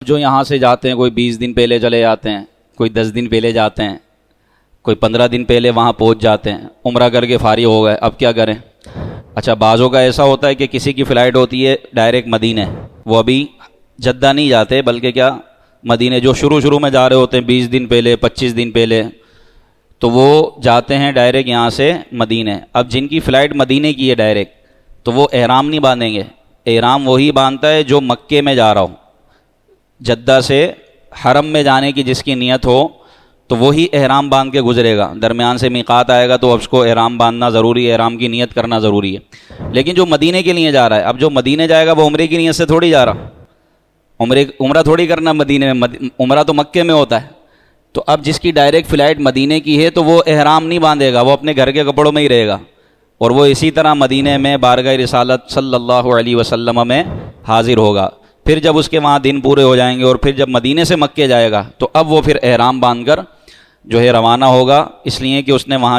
जो यहाँ से जाते हैं, कोई 20 दिन पहले चले जाते हैं, कोई 10 दिन पहले जाते हैं, कोई 15 दिन पहले वहाँ पहुँच जाते हैं, उम्रा करके फारिग हो गए, अब क्या करें। अच्छा, बाज़ों का ऐसा होता है कि किसी की फ़्लाइट होती है डायरेक्ट मदीने, वो अभी जद्दा नहीं जाते बल्कि क्या मदीने, जो शुरू में जा रहे होते हैं 20 दिन पहले 25 दिन पहले, तो वो जाते हैं डायरेक्ट यहाँ से मदीने। अब जिनकी फ़्लाइट मदीने की है डायरेक्ट, तो वो एहराम नहीं बांधेंगे। एहराम वही बांधता है जो मक्के में जा रहा हो। जद्दा से हरम में जाने की जिसकी नीयत हो तो वही एहराम बांध के गुजरेगा। दरमियान से मीक़ात आएगा तो उसको एहराम बांधना ज़रूरी है, एहराम की नीयत करना ज़रूरी है। लेकिन जो मदीने के लिए जा रहा है, अब जो मदीने जाएगा वो उम्रे की नीयत से थोड़ी जा रहा, उम्रा थोड़ी करना मदीने में, उम्रा तो मक्के में होता है। तो अब जिसकी डायरेक्ट फ़्लाइट मदीने की है तो वो एहराम नहीं बांधेगा, वो अपने घर के कपड़ों में ही रहेगा और वो इसी तरह मदीने में बारगाह रिसालत सल्लल्लाहु अलैहि वसल्लम में हाजिर होगा। फिर जब उसके वहाँ दिन पूरे हो जाएंगे और फिर जब मदीने से मक्के जाएगा तो अब वो फिर एहराम बांधकर जो है रवाना होगा, इसलिए कि उसने वहाँ